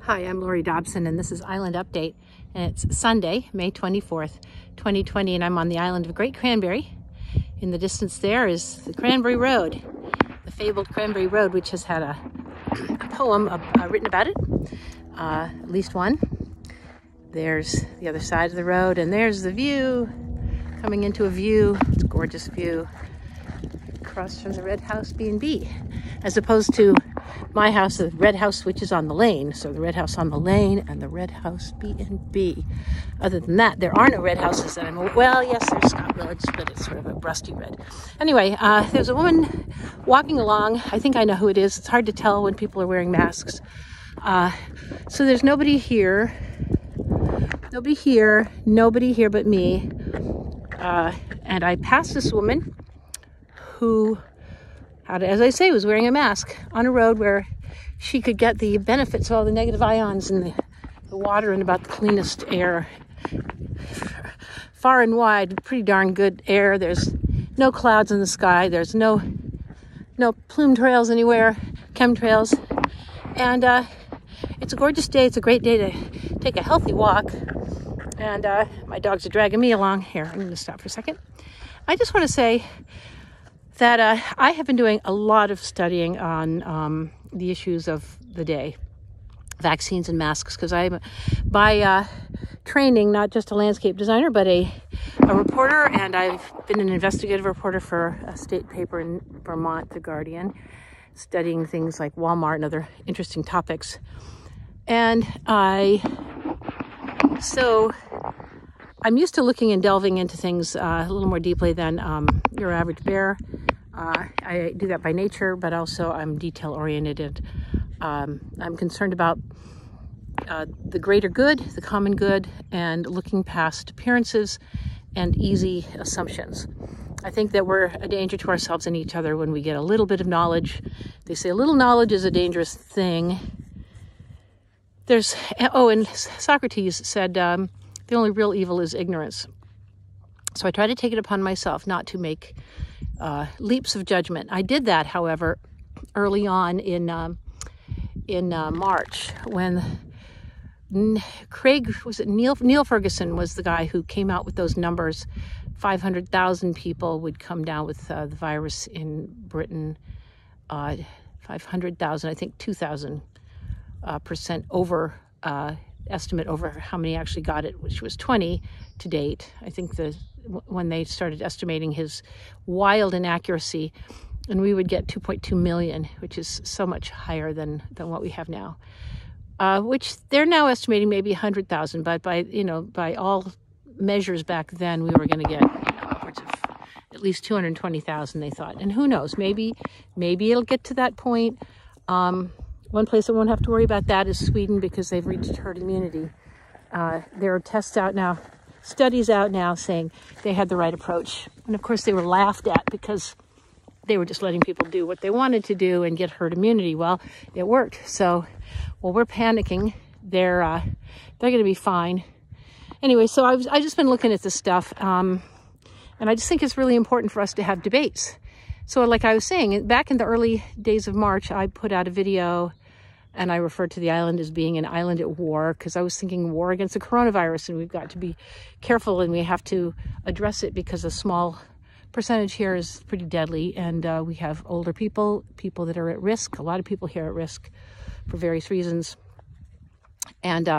Hi, I'm Laurie Dobson, and this is Island Update, and it's Sunday, May 24th, 2020, and I'm on the island of Great Cranberry. In the distance there is the Cranberry Road, the fabled Cranberry Road, which has had a poem written about it, at least one. There's the other side of the road, and there's the view, coming into a view. It's a gorgeous view across from the Red House B&B, as opposed to my house, the Red House, which is on the lane. So the Red House on the lane and the Red House B&B. Other than that, there are no red houses that I'm aware. Well, yes, there's Scott Village, but it's sort of a rusty red. Anyway, there's a woman walking along. I think I know who it is. It's hard to tell when people are wearing masks. So there's nobody here. Nobody here but me. And I passed this woman who, as I say, was wearing a mask on a road where she could get the benefits of all the negative ions in the water and about the cleanest air. Far and wide, pretty darn good air. There's no clouds in the sky. There's no plume trails anywhere, chemtrails. And it's a gorgeous day. It's a great day to take a healthy walk. And my dogs are dragging me along. Here, I'm going to stop for a second. I just want to say that I have been doing a lot of studying on the issues of the day, vaccines and masks, because I'm by training not just a landscape designer, but a reporter, and I've been an investigative reporter for a state paper in Vermont, The Guardian, studying things like Walmart and other interesting topics. And so I'm used to looking and delving into things a little more deeply than your average bear. I do that by nature, but also I'm detail-oriented, and I'm concerned about the greater good, the common good, and looking past appearances and easy assumptions. I think that we're a danger to ourselves and each other when we get a little bit of knowledge. They say a little knowledge is a dangerous thing. And Socrates said, the only real evil is ignorance. So I try to take it upon myself not to make leaps of judgment. I did that, however, early on in March, when Neil Ferguson was the guy who came out with those numbers. 500,000 people would come down with the virus in Britain. 500,000, I think 2,000% over estimate over how many actually got it, which was 20 to date. I think when they started estimating his wild inaccuracy, and we would get 2.2 million, which is so much higher than what we have now, which they're now estimating maybe 100,000, but by all measures back then, we were going to get upwards of at least 220,000, they thought. And who knows, maybe it'll get to that point. One place I won't have to worry about that is Sweden, because they've reached herd immunity. There are tests out now, studies out now saying they had the right approach. And of course they were laughed at because they were just letting people do what they wanted to do and get herd immunity. Well, it worked. So, we're panicking. They're going to be fine. Anyway, so I've just been looking at this stuff. And I just think it's really important for us to have debates. So like I was saying, back in the early days of March, I put out a video and I referred to the island as being an island at war, because I was thinking war against the coronavirus, and we've got to be careful and we have to address it because a small percentage here is pretty deadly, and we have older people that are at risk, a lot of people here at risk for various reasons, and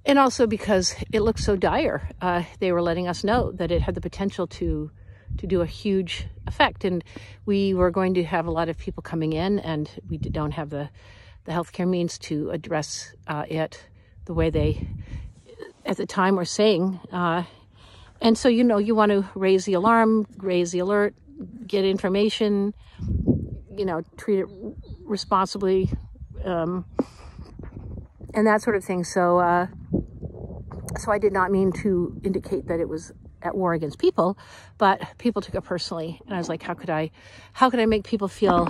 also because it looks so dire. They were letting us know that it had the potential to do a huge effect, and we were going to have a lot of people coming in, and we don't have the healthcare means to address it the way they at the time were saying. And so, you want to raise the alarm, raise the alert, get information, treat it responsibly, and that sort of thing. So I did not mean to indicate that it was at war against people, but people took it personally, and I was like, how could I make people feel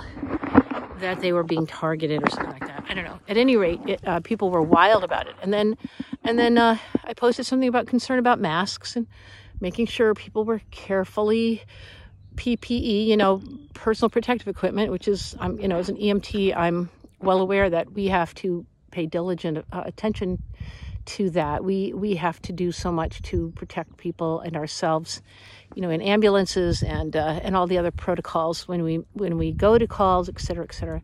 that they were being targeted or something like that? I don't know. At any rate, people were wild about it. And then I posted something about concern about masks and making sure people were carefully PPE, personal protective equipment, which is, as an EMT, I'm well aware that we have to pay diligent attention to that. We have to do so much to protect people and ourselves, in ambulances and all the other protocols when we go to calls, et cetera, et cetera.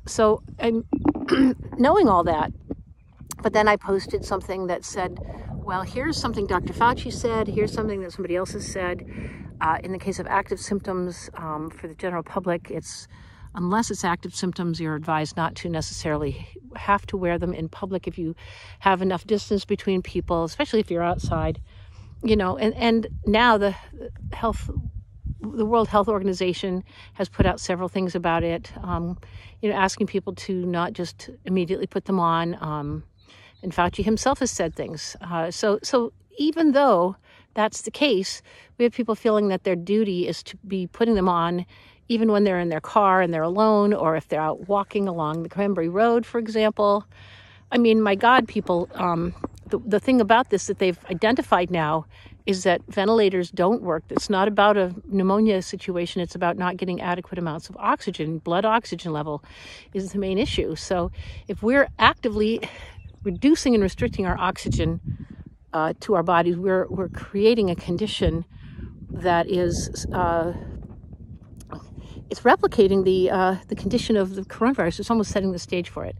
So I'm knowing all that, but then I posted something that said, well, here's something Dr. Fauci said, here's something that somebody else has said. In the case of active symptoms, for the general public, unless it's active symptoms, you're advised not to necessarily have to wear them in public if you have enough distance between people, especially if you're outside, and now the World Health Organization has put out several things about it, asking people to not just immediately put them on. And Fauci himself has said things. So even though that's the case, we have people feeling that their duty is to be putting them on even when they're in their car and they're alone, or if they're out walking along the Cranberry Road, for example. I mean, my God, people, the thing about this that they've identified now is that ventilators don't work. It's not about a pneumonia situation. It's about not getting adequate amounts of oxygen. Blood oxygen level is the main issue. So if we're actively reducing and restricting our oxygen to our bodies, we're creating a condition that is it's replicating the condition of the coronavirus. It's almost setting the stage for it.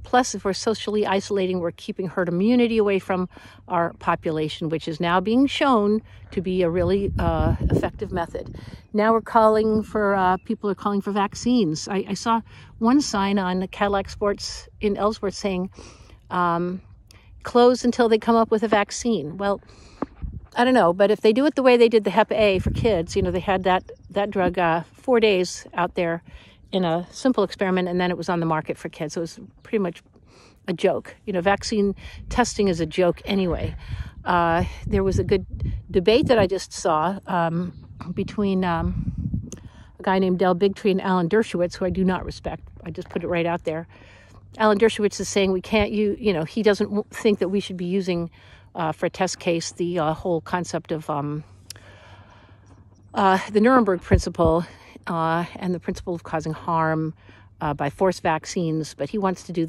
Plus, if we're socially isolating, we're keeping herd immunity away from our population, which is now being shown to be a really effective method. Now we're calling for, people are calling for vaccines. I saw one sign on Cadillac Sports in Ellsworth saying, close until they come up with a vaccine. Well, I don't know, but if they do it the way they did the Hep A for kids, they had that drug 4 days out there in a simple experiment, and then it was on the market for kids. So it was pretty much a joke. Vaccine testing is a joke anyway. There was a good debate that I just saw between a guy named Del Bigtree and Alan Dershowitz, who I do not respect. I just put it right out there. Alan Dershowitz is saying we can't he doesn't think that we should be using for a test case the whole concept of the Nuremberg principle and the principle of causing harm by forced vaccines, but he wants to be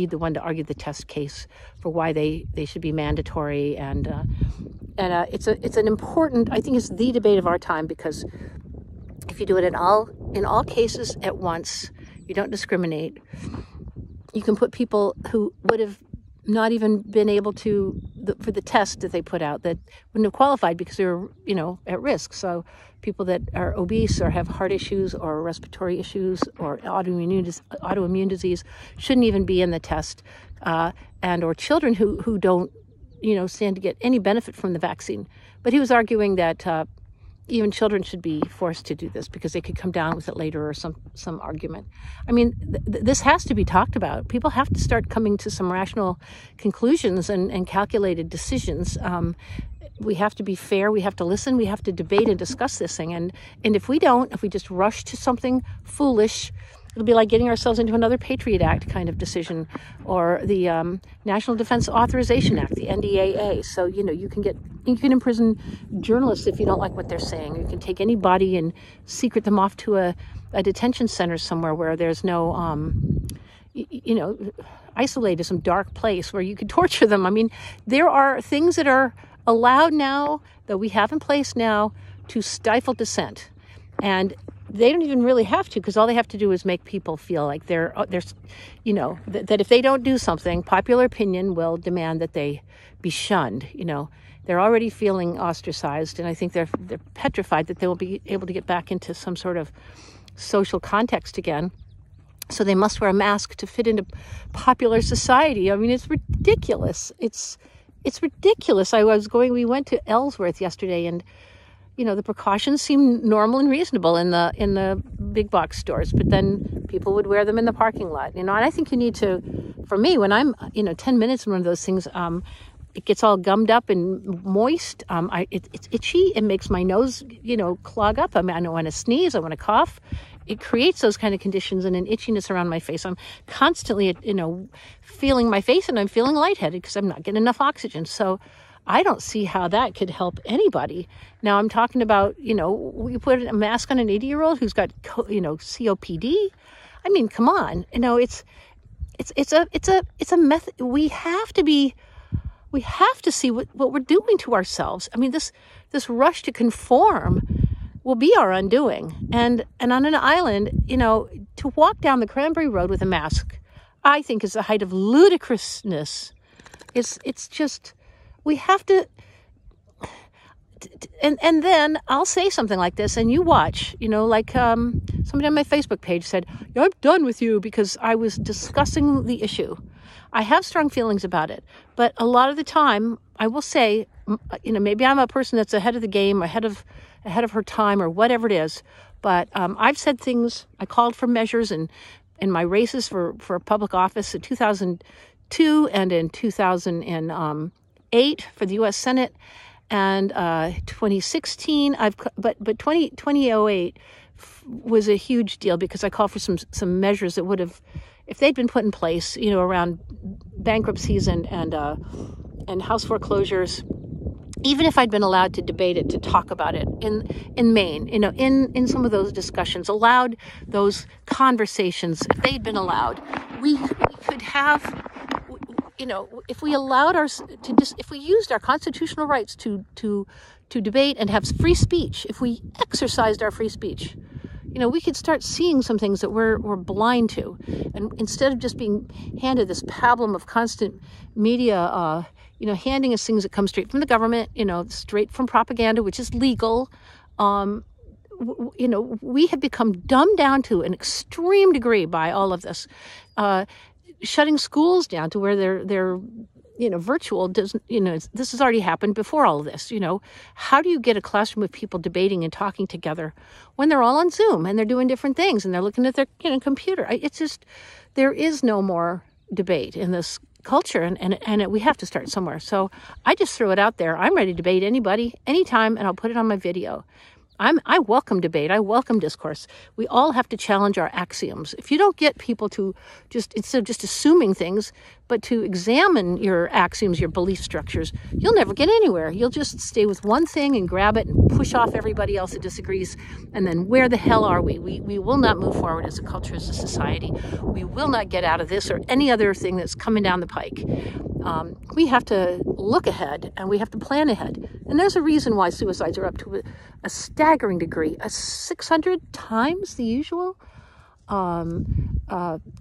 the one to argue the test case for why they should be mandatory, and it's an important, I think it's the debate of our time, because if you do it in all cases at once, you don't discriminate. You can put people who would have not even been able to, for the test that they put out, that wouldn't have qualified because they were, at risk. So people that are obese or have heart issues or respiratory issues or autoimmune disease shouldn't even be in the test, or children who don't, stand to get any benefit from the vaccine. But he was arguing that even children should be forced to do this because they could come down with it later, or some argument. I mean, this has to be talked about. People have to start coming to some rational conclusions and calculated decisions. We have to be fair. We have to listen. We have to debate and discuss this thing. And if we just rush to something foolish, it'll be like getting ourselves into another Patriot Act kind of decision, or the National Defense Authorization Act, the NDAA. So, you can imprison journalists if you don't like what they're saying. You can take anybody and secret them off to a detention center somewhere where there's no, isolated, some dark place where you could torture them. I mean, there are things that are allowed now, that we have in place now, to stifle dissent. And they don't even really have to, because all they have to do is make people feel like they're that if they don't do something, popular opinion will demand that they be shunned. They're already feeling ostracized, and I think they're petrified that they will be able to get back into some sort of social context again. So they must wear a mask to fit into popular society. I mean, it's ridiculous. It's ridiculous. We went to Ellsworth yesterday, and the precautions seem normal and reasonable in the big box stores, but then people would wear them in the parking lot. And I think you need to, for me, when I'm 10 minutes in one of those things, it gets all gummed up and moist. It's itchy. It makes my nose, clog up. I don't want to sneeze. I want to cough. It creates those kind of conditions and an itchiness around my face. I'm constantly, feeling my face, and I'm feeling lightheaded because I'm not getting enough oxygen. So I don't see how that could help anybody. Now I'm talking about, we put a mask on an 80-year-old who's got, COPD. I mean, come on. it's a method. We have to see what we're doing to ourselves. I mean, this rush to conform will be our undoing. And on an island, to walk down the Cranberry Road with a mask, I think is the height of ludicrousness. It's just, we have to, and then I'll say something like this, and you watch, like somebody on my Facebook page said, I'm done with you because I was discussing the issue. I have strong feelings about it, but a lot of the time I will say, maybe I'm a person that's ahead of the game, ahead of her time, or whatever it is. But I've said things. I called for measures in my races for public office in 2002 and in 2008 for the U.S. Senate, and 2016. But 2008 was a huge deal because I called for some measures that would have, if they'd been put in place, around bankruptcies and house foreclosures, even if I'd been allowed to debate it, to talk about it in Maine, in some of those discussions, allowed those conversations, if they'd been allowed, we could have, if we allowed if we used our constitutional rights to debate and have free speech, if we exercised our free speech, we could start seeing some things that we're blind to. And instead of just being handed this pablum of constant media, handing us things that come straight from the government, straight from propaganda, which is legal, we have become dumbed down to an extreme degree by all of this. Shutting schools down to where they're virtual doesn't, this has already happened before all of this. How do you get a classroom of people debating and talking together when they're all on Zoom and they're doing different things and they're looking at their computer? It's just, there is no more debate in this culture, and we have to start somewhere. So I just threw it out there. I'm ready to debate anybody, anytime, and I'll put it on my video. I welcome debate. I welcome discourse. We all have to challenge our axioms. If you don't get people to instead of just assuming things, but to examine your axioms, your belief structures, you'll never get anywhere. You'll just stay with one thing and grab it and push off everybody else that disagrees. And then where the hell are we? We will not move forward as a culture, as a society. We will not get out of this or any other thing that's coming down the pike. We have to look ahead and we have to plan ahead. And there's a reason why suicides are up to a staggering degree, 600 times the usual.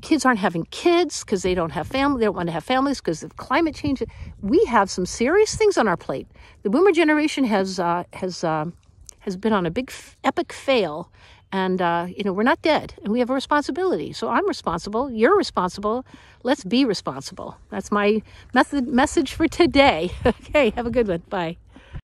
Kids aren't having kids because they don't have family. They don't want to have families because of climate change. We have some serious things on our plate. The boomer generation has been on a big epic fail. And, we're not dead, and we have a responsibility. So I'm responsible. You're responsible. Let's be responsible. That's my message for today. Okay, have a good one. Bye.